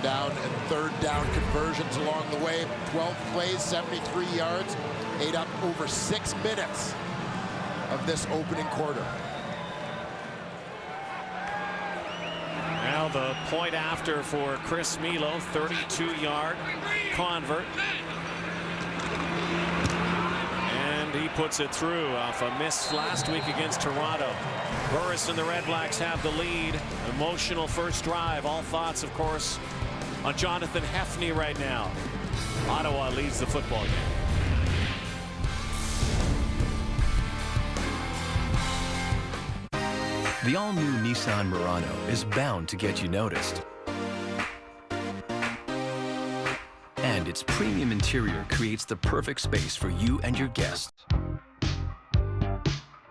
down and third down conversions along the way. 12 plays, 73 yards, ate up over 6 minutes of this opening quarter. Now the point after for Chris Milo, 32-yard convert. And he puts it through off a miss last week against Toronto. Burris and the Redblacks have the lead. Emotional first drive. All thoughts, of course, on Jonathan Hefney right now. Ottawa leads the football game. The all-new Nissan Murano is bound to get you noticed. And its premium interior creates the perfect space for you and your guests.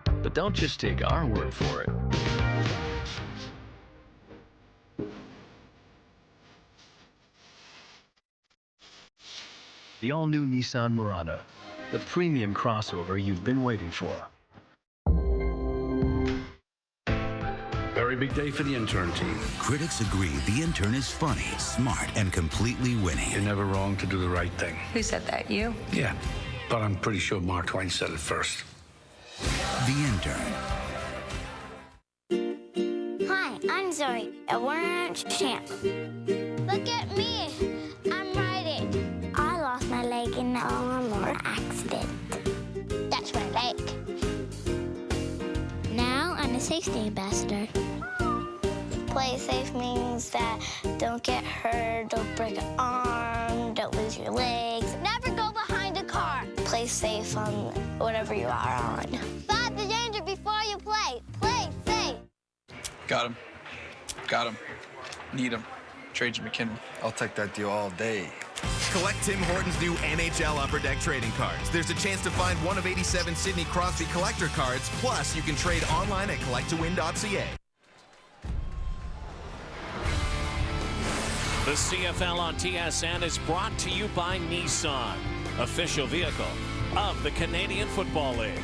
But don't just take our word for it. The all-new Nissan Murano, the premium crossover you've been waiting for. Very big day for the intern team. Critics agree the intern is funny, smart, and completely winning. You're never wrong to do the right thing. Who said that, you? Yeah, but I'm pretty sure Mark Twain said it first. The intern. Hi, I'm Zoe, a one-inch champ. Look at me. I'm riding. I lost my leg in a lawnmower accident. That's my leg. Now I'm a safety ambassador. Play safe means that don't get hurt, don't break an arm, don't lose your legs. Never go behind a car. Play safe on whatever you are on. Spot the danger before you play. Play safe. Got him. Got him. Need him. Trade McKinnon. I'll take that deal all day. Collect Tim Hortons' new NHL Upper Deck trading cards. There's a chance to find one of 87 Sidney Crosby collector cards. Plus, you can trade online at collecttowin.ca. The CFL on TSN is brought to you by Nissan, official vehicle of the Canadian Football League.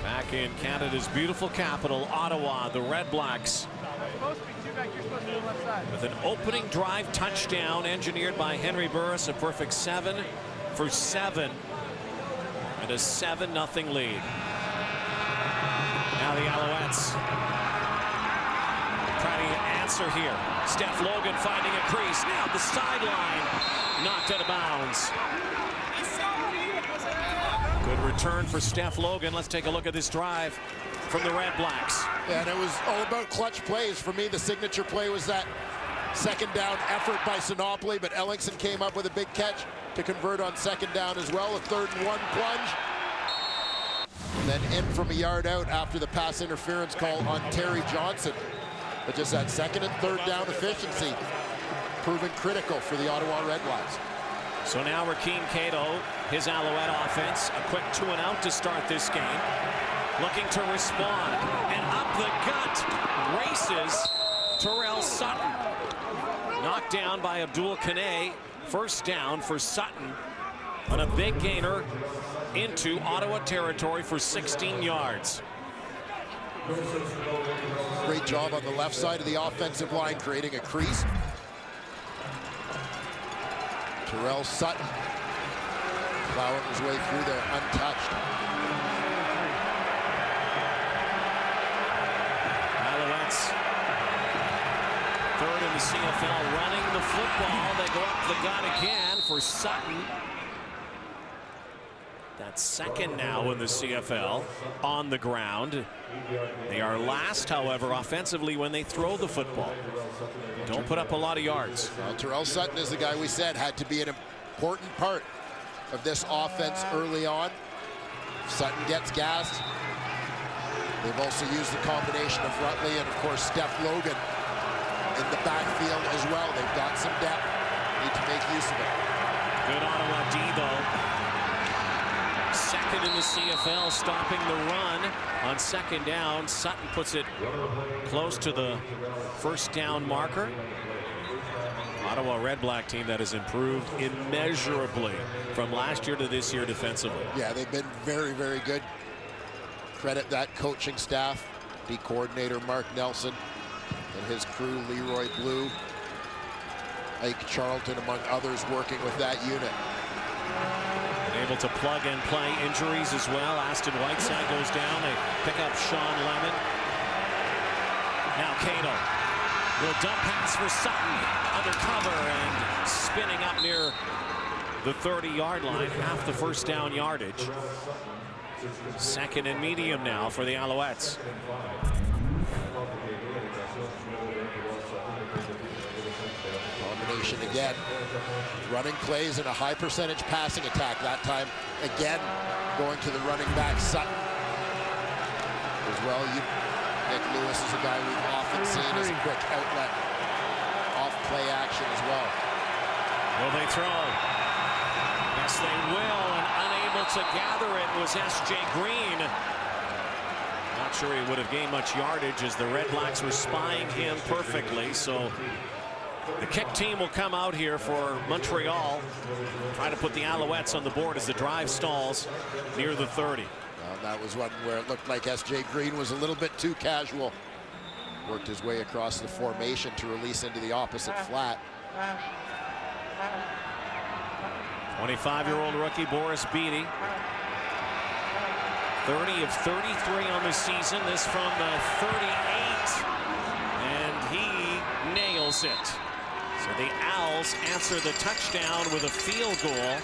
Back in Canada's beautiful capital, Ottawa, the Redblacks, with an opening drive touchdown engineered by Henry Burris, a perfect 7 for 7, and a 7-0 lead. Now the Alouettes trying to answer here. Steph Logan finding a crease. Now the sideline knocked out of bounds. Good return for Steph Logan. Let's take a look at this drive from the Redblacks. Yeah, and it was all about clutch plays. For me, the signature play was that second down effort by Sinopoli, but Ellingson came up with a big catch to convert on second down as well. A 3rd-and-1 plunge. And then in from a yard out after the pass interference call on Terry Johnson. But just that second and third down efficiency proving critical for the Ottawa Redblacks. So now Rakeem Cato, his Alouette offense, a quick 2-and-out to start this game. Looking to respond, and up the gut races Terrell Sutton. Knocked down by Abdul Kane. First down for Sutton on a big gainer into Ottawa territory for 16 yards. Great job on the left side of the offensive line, creating a crease. Terrell Sutton plowing his way through there untouched. Alouettes, third in the CFL, running the football. They go up the gut again for Sutton. That's second now in the CFL on the ground. They are last, however, offensively when they throw the football. Don't put up a lot of yards. Well, Terrell Sutton is the guy we said had to be an important part of this offense early on. Sutton gets gassed. They've also used the combination of Rutley and, of course, Steph Logan in the backfield as well. They've got some depth. Need to make use of it. Good Ottawa D, though. Second in the CFL, stopping the run on second down. Sutton puts it close to the first down marker. Ottawa Redblack team that has improved immeasurably from last year to this year defensively. Yeah, they've been very, very good. Credit that coaching staff, D coordinator Mark Nelson, and his crew, Leroy Blue, Ike Charlton, among others, working with that unit. Able to plug and play injuries as well. Aston Whiteside goes down. They pick up Sean Lemon. Now Cato. Little dump pass for Sutton. Under cover and spinning up near the 30-yard line. Half the first down yardage. Second and medium now for the Alouettes. Combination again. Running plays and a high percentage passing attack. That time again going to the running back Sutton. As well, Nick Lewis is a guy we've often seen as a quick outlet off play action as well. Will they throw? Yes, they will, and unable to gather it was S.J. Green. Not sure he would have gained much yardage as the Redblacks were spying him perfectly. So the kick team will come out here for Montreal. Try to put the Alouettes on the board as the drive stalls near the 30. Well, that was one where it looked like S.J. Green was a little bit too casual. Worked his way across the formation to release into the opposite flat. 25-year-old rookie Boris Beatty. 30 of 33 on the season. This from the 38. And he nails it. So the Owls answer the touchdown with a field goal.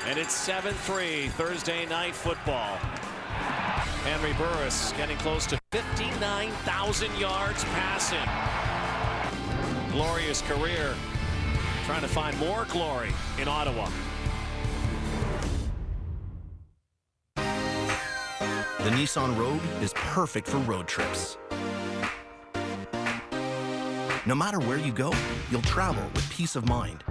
And it's 7-3 Thursday night football. Henry Burris getting close to 59,000 yards passing. Glorious career. Trying to find more glory in Ottawa. The Nissan Rogue is perfect for road trips. No matter where you go, you'll travel with peace of mind.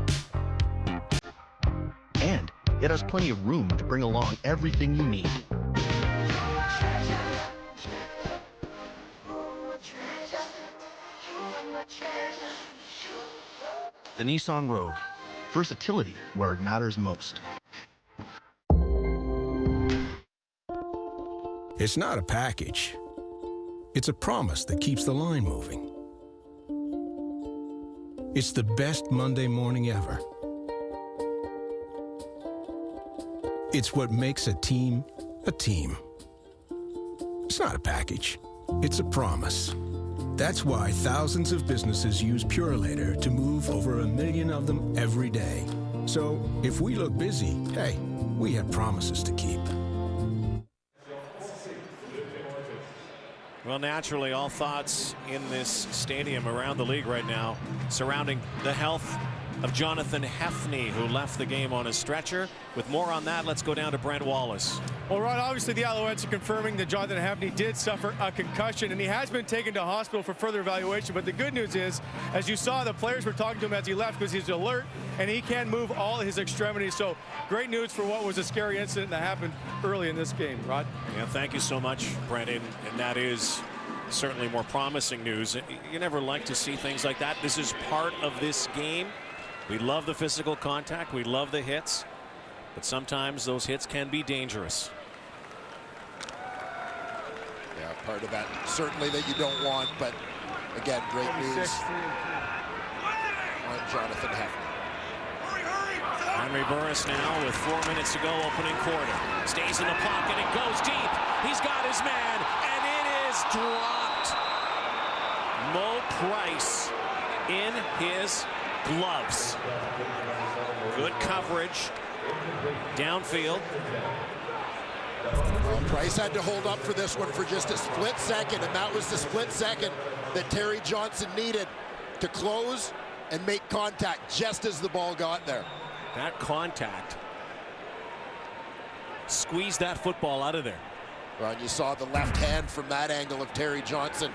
And it has plenty of room to bring along everything you need. The Nissan Rogue. Versatility where it matters most. It's not a package. It's a promise that keeps the line moving. It's the best Monday morning ever. It's what makes a team a team. It's not a package. It's a promise. That's why thousands of businesses use Purolator to move over 1 million of them every day. So if we look busy, hey, we have promises to keep. Well, naturally, all thoughts in this stadium around the league right now surrounding the health of Jonathan Hefney, who left the game on a stretcher. With more on that, let's go down to Brent Wallace. Well, Rod, obviously the Alouettes are confirming that Jonathan Hefney did suffer a concussion, and he has been taken to hospital for further evaluation. But the good news is, as you saw, the players were talking to him as he left because he's alert and he can move all his extremities. So great news for what was a scary incident that happened early in this game, Rod. Yeah, thank you so much, Brendan. And that is certainly more promising news. You never like to see things like that. This is part of this game. We love the physical contact. We love the hits. But sometimes those hits can be dangerous. Yeah, part of that certainly that you don't want, but again, great news on Jonathan Hefney. Henry Burris now with 4 minutes to go, opening quarter. Stays in the pocket and goes deep. He's got his man, and it is dropped. Mo Price in his gloves. Good coverage downfield. Well, Price had to hold up for this one for just a split second, and that was the split second that Terry Johnson needed to close and make contact just as the ball got there. That contact squeezed that football out of there. Well, and you saw the left hand from that angle of Terry Johnson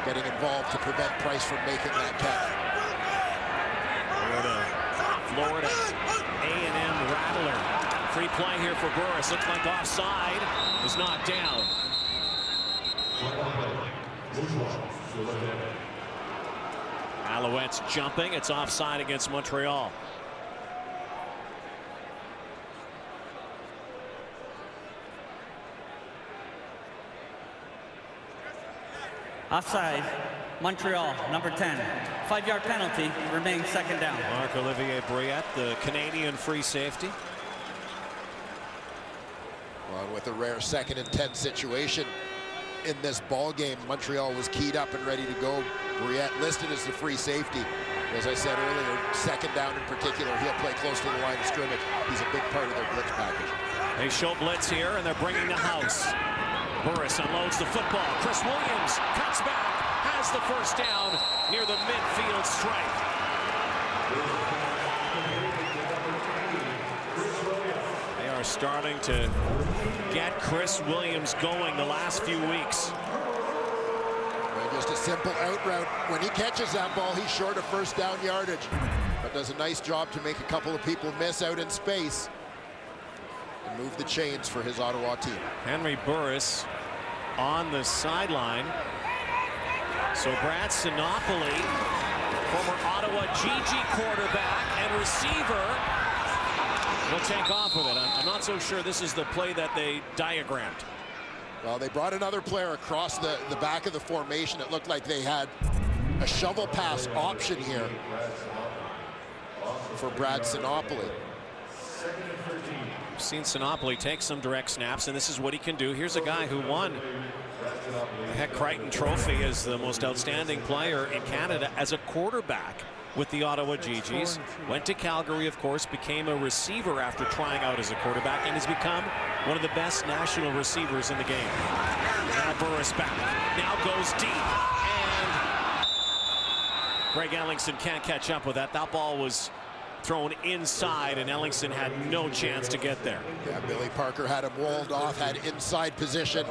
getting involved to prevent Price from making that catch. Florida A&M Rattler. Free play here for Burris. Looks like offside. Is knocked down. Alouettes jumping. It's offside against Montreal. Offside. Montreal, number 10. 5-yard penalty, remains second down. Marc-Olivier Brouillette, the Canadian free safety. Well, with a rare 2nd and 10 situation in this ball game, Montreal was keyed up and ready to go. Brouillette listed as the free safety. As I said earlier, 2nd down in particular, he'll play close to the line of scrimmage. He's a big part of their blitz package. They show blitz here, and they're bringing the house. Burris unloads the football. Chris Williams cuts back, has the first down near the midfield stripe. They are starting to get Chris Williams going the last few weeks. Just a simple out route. When he catches that ball, he's short of first down yardage, but does a nice job to make a couple of people miss out in space and move the chains for his Ottawa team. Henry Burris on the sideline. So Brad Sinopoli, former Ottawa GG quarterback and receiver, will take off with it. I'm not so sure this is the play that they diagrammed. Well, they brought another player across the back of the formation. It looked like they had a shovel pass option here for Brad Sinopoli. We've seen Sinopoli take some direct snaps, and this is what he can do. Here's a guy who won the Heck Crichton Trophy as the most outstanding player in Canada as a quarterback with the Ottawa GGs. Went to Calgary, of course, became a receiver after trying out as a quarterback, and has become one of the best national receivers in the game. Now Burris back, now goes deep, and Greg Ellingson can't catch up with that. That ball was thrown inside, and Ellingson had no chance to get there. Yeah, Billy Parker had him walled off, had inside position,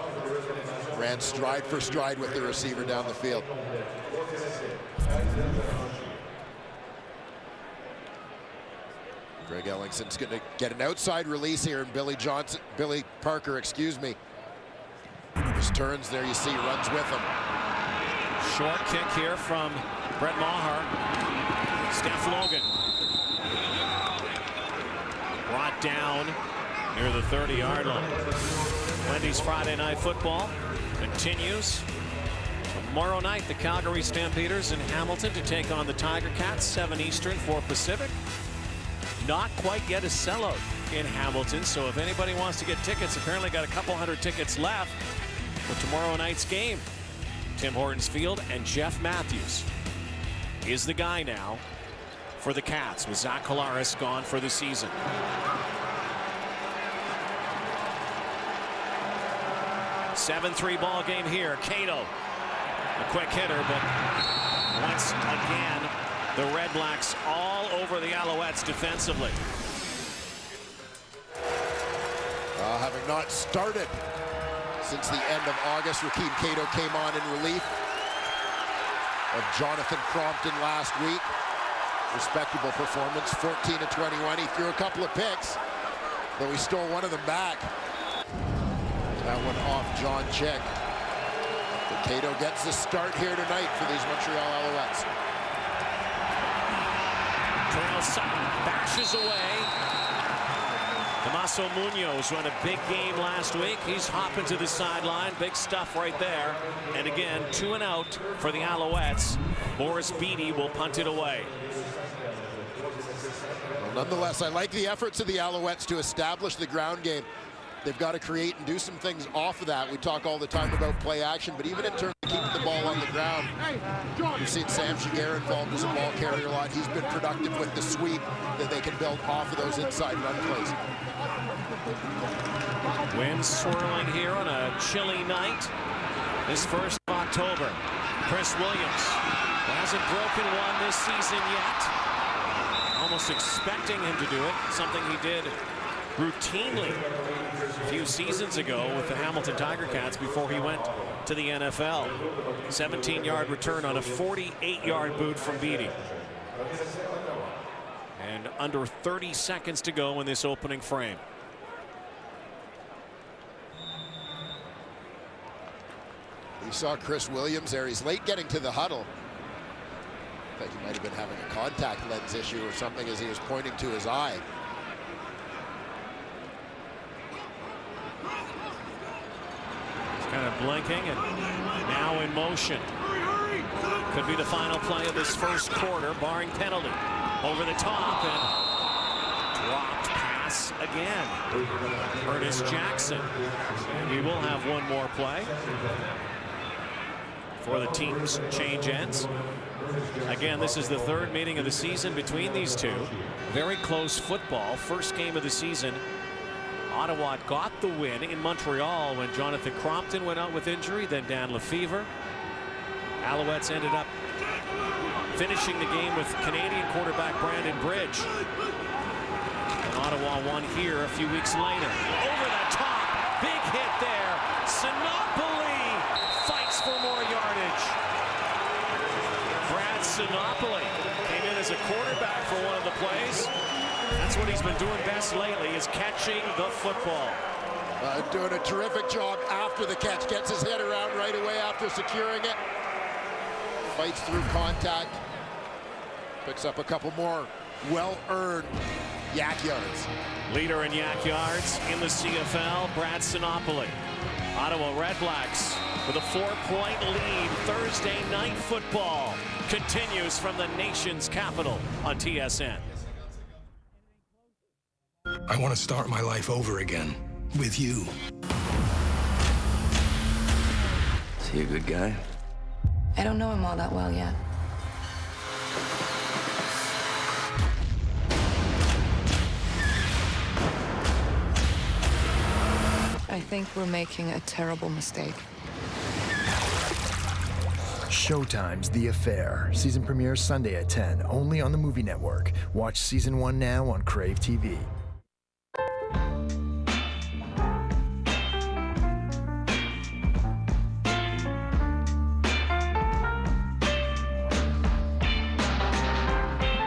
ran stride for stride with the receiver down the field. Greg Ellingson's going to get an outside release here, and Billy Parker, just turns there. You see, runs with him. Short kick here from Brett Maher. Steph Logan brought down near the 30-yard line. Wendy's Friday Night Football continues. Tomorrow night, the Calgary Stampeders in Hamilton to take on the Tiger Cats, 7 Eastern, 4 Pacific. Not quite yet a sellout in Hamilton, so if anybody wants to get tickets, apparently got a couple hundred tickets left for tomorrow night's game. Tim Hortons Field, and Jeff Matthews is the guy now for the Cats, with Zach Collaros gone for the season. Seven-3 ball game here. Cato, a quick hitter, but once again, the Redblacks all over the Alouettes defensively. Having not started since the end of August, Rakeem Cato came on in relief of Jonathan Crompton last week. Respectable performance, 14 of 21. He threw a couple of picks, though he stole one of them back. That one off John Chick. But Cato gets the start here tonight for these Montreal Alouettes. Terrell Sutton bashes away. Tomaso Munoz ran a big game last week. He's hopping to the sideline. Big stuff right there. And again, 2 and out for the Alouettes. Boris Beattie will punt it away. Well, nonetheless, I like the efforts of the Alouettes to establish the ground game. They've got to create and do some things off of that. We talk all the time about play action, but even in terms of keeping the ball on the ground, we've seen Sam Shiger involved as a ball carrier a lot. He's been productive with the sweep that they can build off of those inside run plays. Wind swirling here on a chilly night. This 1st of October. Chris Williams hasn't broken one this season yet. Almost expecting him to do it, something he did routinely a few seasons ago with the Hamilton Tiger Cats before he went to the NFL. 17-yard return on a 48-yard boot from Beattie. And under 30 seconds to go in this opening frame. You saw Chris Williams there. He's late getting to the huddle. I think he might have been having a contact lens issue or something as he was pointing to his eye. Kind of blinking and now in motion. Could be the final play of this first quarter, barring penalty. Over the top and dropped pass again. Ernest Jackson. And we will have one more play before the teams change ends. Again, this is the third meeting of the season between these two. Very close football. First game of the season. Ottawa got the win in Montreal when Jonathan Crompton went out with injury, then Dan Lefevre. Alouettes ended up finishing the game with Canadian quarterback Brandon Bridge. And Ottawa won here a few weeks later. Over the top, big hit there. Sinopoli fights for more yardage. Brad Sinopoli came in as a quarterback for one of the plays. That's what he's been doing best lately, is catching the football. Doing a terrific job after the catch. Gets his head around right away after securing it. Fights through contact. Picks up a couple more well-earned yak yards. Leader in yak yards in the CFL, Brad Sinopoli. Ottawa Redblacks with a 4-point lead. Thursday night football continues from the nation's capital on TSN. I want to start my life over again with you. Is he a good guy? I don't know him all that well yet. I think we're making a terrible mistake. Showtime's The Affair. Season premieres Sunday at 10, only on the Movie Network. Watch Season 1 now on Crave TV.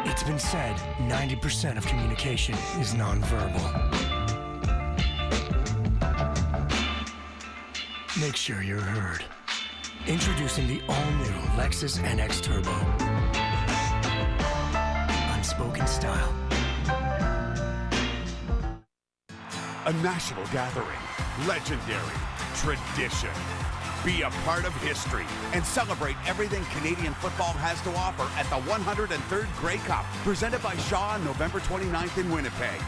It's been said 90% of communication is nonverbal. Make sure you're heard. Introducing the all-new Lexus NX Turbo. Unspoken style. A national gathering, legendary, tradition. Be a part of history and celebrate everything Canadian football has to offer at the 103rd Grey Cup, presented by Shaw on November 29th in Winnipeg.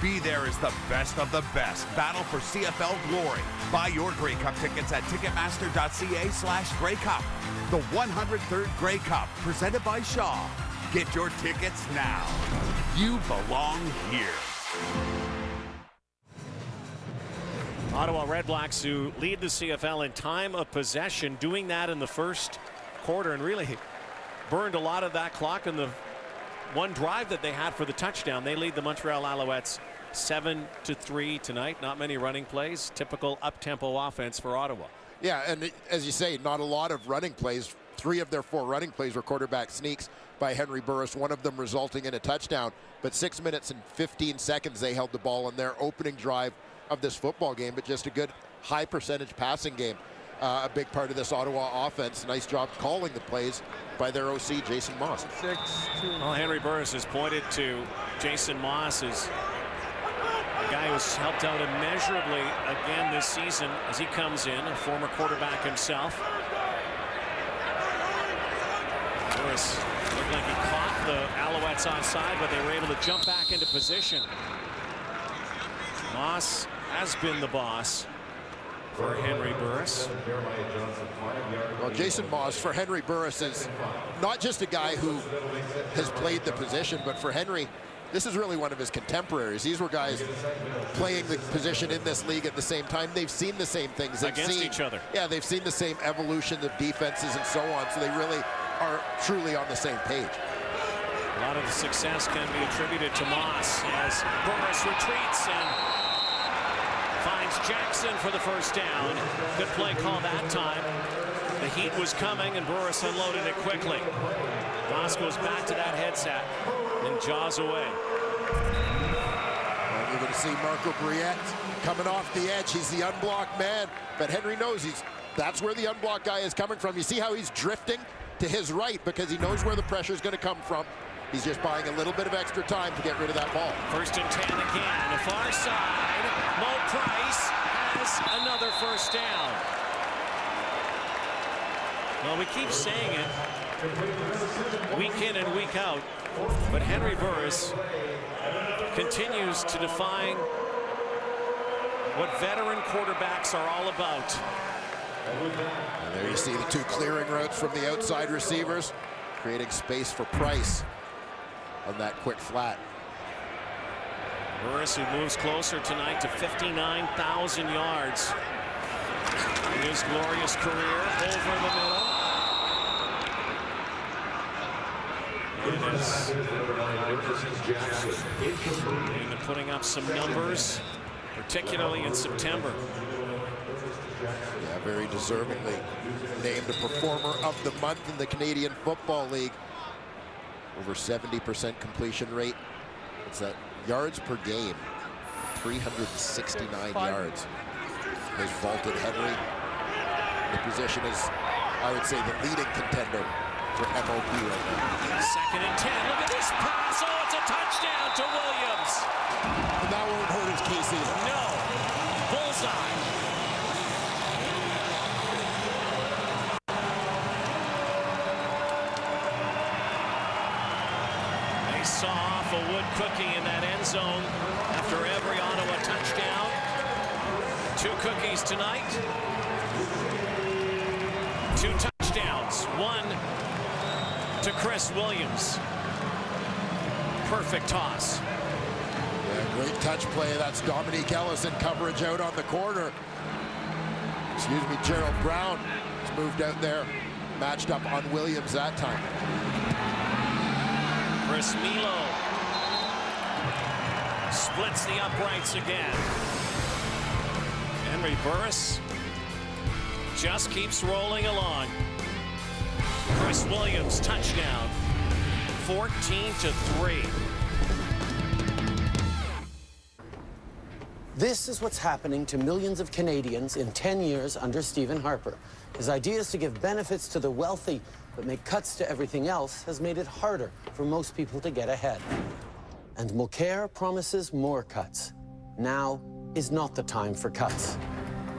Be there as the best of the best. Battle for CFL glory. Buy your Grey Cup tickets at ticketmaster.ca/Grey Cup. The 103rd Grey Cup, presented by Shaw. Get your tickets now. You belong here. Ottawa Redblacks, who lead the CFL in time of possession, doing that in the first quarter and really burned a lot of that clock in the one drive that they had for the touchdown. They lead the Montreal Alouettes 7-3 tonight. Not many running plays. Typical up-tempo offense for Ottawa. Yeah, and as you say, not a lot of running plays. 3 of their 4 running plays were quarterback sneaks by Henry Burris, one of them resulting in a touchdown. But 6 minutes and 15 seconds they held the ball in their opening drive of this football game, but just a good high percentage passing game. A big part of this Ottawa offense. Nice job calling the plays by their OC, Jason Moss. Well, Henry Burris has pointed to Jason Moss as a guy who's helped out immeasurably again this season as he comes in, a former quarterback himself. Burris looked like he caught the Alouettes offside, but they were able to jump back into position. Moss has been the boss for Henry Burris. Well, Jason Moss for Henry Burris is not just a guy who has played the position, but for Henry, this is really one of his contemporaries. These were guys playing the position in this league at the same time. They've seen the same things. They've against seen, each other. Yeah, they've seen the same evolution of defenses and so on, so they really are truly on the same page. A lot of the success can be attributed to Moss as Burris retreats and finds Jackson for the first down. Good play call that time. The heat was coming and Burris unloaded it quickly. Moss goes back to that headset and jaws away. Well, you're going to see Marco Briette coming off the edge. He's the unblocked man, but Henry knows that's where the unblocked guy is coming from. You see how he's drifting to his right because he knows where the pressure is going to come from. He's just buying a little bit of extra time to get rid of that ball. 1st and 10 again. The far side. Mo Price has another first down. Well, we keep saying it week in and week out, but Henry Burris continues to define what veteran quarterbacks are all about. And there you see the two clearing routes from the outside receivers, creating space for Price on that quick flat. Burris, who moves closer tonight to 59,000 yards in his glorious career, over the middle. And is putting up some numbers, particularly in September. Yeah, very deservingly named a Performer of the Month in the Canadian Football League. Over 70% completion rate. It's that yards per game, 369 yards. Has vaulted Henry. The position is, I would say, the leading contender for MOP right now. 2nd and 10. Look at this pass. Oh, it's a touchdown to Williams. And that won't hurt his case either. No. Bullseye. They saw off a wood cookie in that end zone after every Ottawa touchdown. 2 cookies tonight. 2 touchdowns. 1 to Chris Williams. Perfect toss. Yeah, great touch play. That's Dominique Ellis in coverage out on the corner. Excuse me, Gerald Brown has moved out there, matched up on Williams that time. Chris Milo splits the uprights again. Henry Burris just keeps rolling along. Chris Williams, touchdown, 14-3. This is what's happening to millions of Canadians in 10 years under Stephen Harper. His idea is to give benefits to the wealthy, but make cuts to everything else has made it harder for most people to get ahead. And Mulcair promises more cuts. Now is not the time for cuts.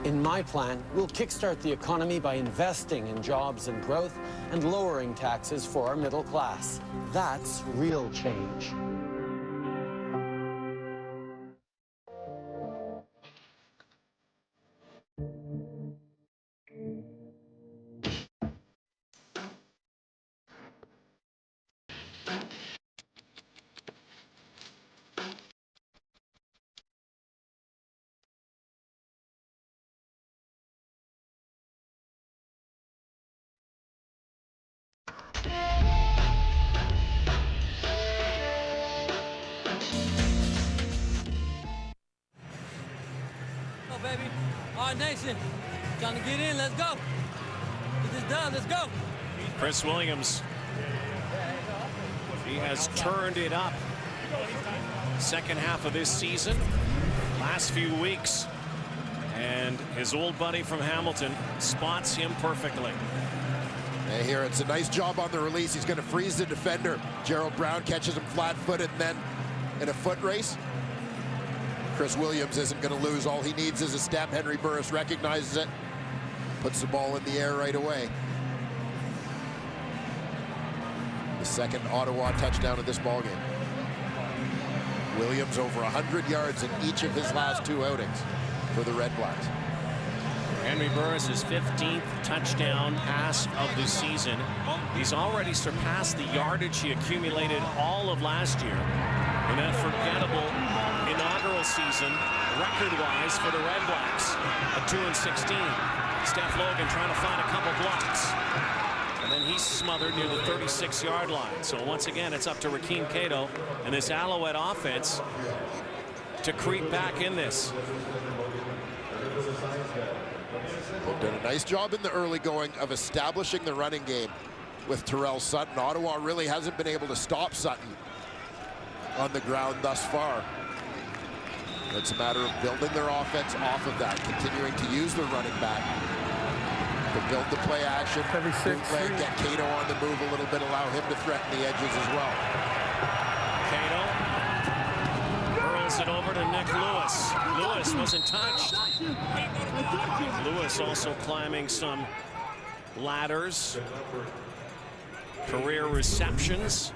In my plan, we'll kickstart the economy by investing in jobs and growth and lowering taxes for our middle class. That's real change. Baby. All right, nation. Trying to get in. Let's go. Get this done. Let's go. Chris Williams. He has turned it up. Second half of this season. Last few weeks. And his old buddy from Hamilton spots him perfectly. And here, it's a nice job on the release. He's going to freeze the defender. Gerald Brown catches him flat-footed, and then in a foot race, Chris Williams isn't going to lose. All he needs is a step. Henry Burris recognizes it, puts the ball in the air right away. The second Ottawa touchdown of this ballgame. Williams over 100 yards in each of his last 2 outings for the Redblacks. Henry Burris' 15th touchdown pass of the season. He's already surpassed the yardage he accumulated all of last year in that forgettable inaugural season, record-wise, for the Redblacks at 2-16. Steph Logan trying to find a couple blocks. And then he's smothered near the 36-yard line. So once again, it's up to Rakeem Cato and this Alouette offense to creep back in this. They've done a nice job in the early going of establishing the running game with Terrell Sutton. Ottawa really hasn't been able to stop Sutton on the ground thus far. It's a matter of building their offense off of that, continuing to use their running back to build the play action, bootleg, get Cato on the move a little bit, allow him to threaten the edges as well. Cato hurls it over to Nick Lewis. Lewis wasn't touched. Lewis also climbing some ladders, career receptions.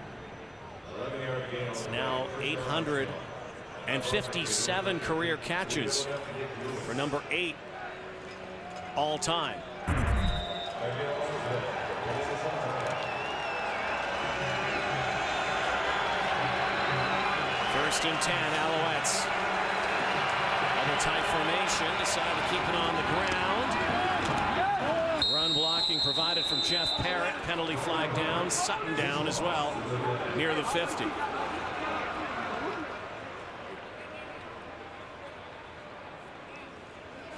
It's now 857 career catches for number 8 all time. First and 10, Alouettes. Double tight formation, decide to keep it on the ground. Run blocking provided from Jeff Parrott. Penalty flag down, Sutton down as well, near the 50.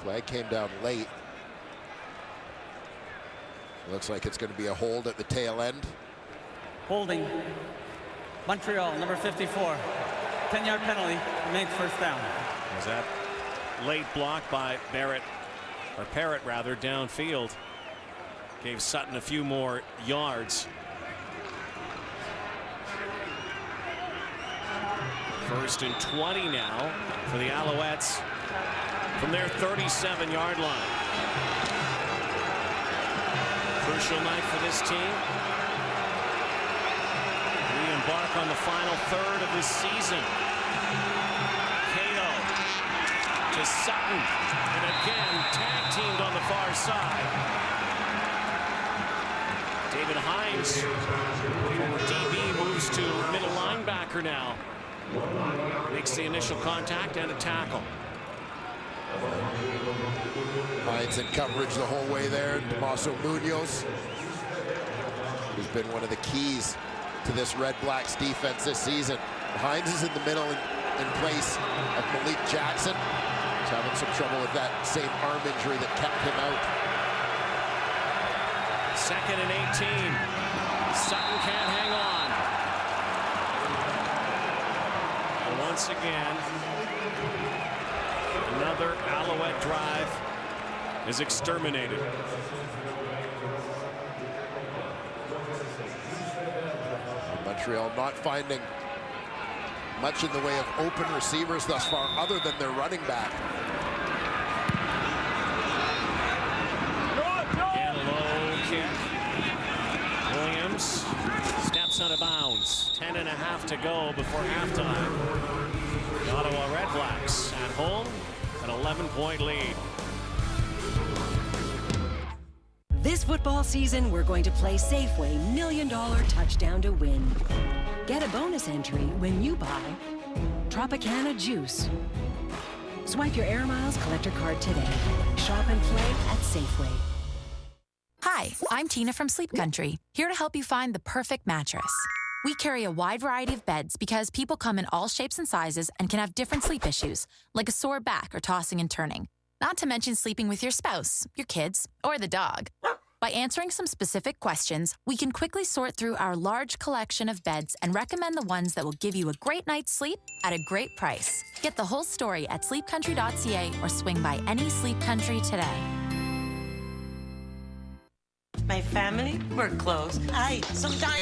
Flag came down late. Looks like it's going to be a hold at the tail end. Holding. Montreal, number 54. 10-yard penalty, remains first down. Was that late block by Parrott rather, downfield. Gave Sutton a few more yards. First and 20 now for the Alouettes from their 37-yard line. Crucial night for this team. We embark on the final third of this season. Cato to Sutton, and again tag teamed on the far side. David Hines, former DB, moves to middle linebacker now. Makes the initial contact and a tackle. Hines in coverage the whole way there. Damaso Munoz, who's been one of the keys to this Redblacks defense this season. Hines is in the middle in place of Malik Jackson. He's having some trouble with that same arm injury that kept him out. Second and 18. Sutton can't hang on. And once again, another Alouette drive is exterminated. Montreal not finding much in the way of open receivers thus far, other than their running back. Again, a low kick. Williams steps out of bounds. 10.5 to go before halftime. The Ottawa Redblacks at home, an 11-point lead. This football season, we're going to play Safeway $1 Million Touchdown to Win. Get a bonus entry when you buy Tropicana Juice. Swipe your Air Miles collector card today. Shop and play at Safeway. Hi, I'm Tina from Sleep Country, here to help you find the perfect mattress. We carry a wide variety of beds because people come in all shapes and sizes and can have different sleep issues, like a sore back or tossing and turning. Not to mention sleeping with your spouse, your kids, or the dog. By answering some specific questions, we can quickly sort through our large collection of beds and recommend the ones that will give you a great night's sleep at a great price. Get the whole story at sleepcountry.ca or swing by any Sleep Country today. My family, we're close. Sometimes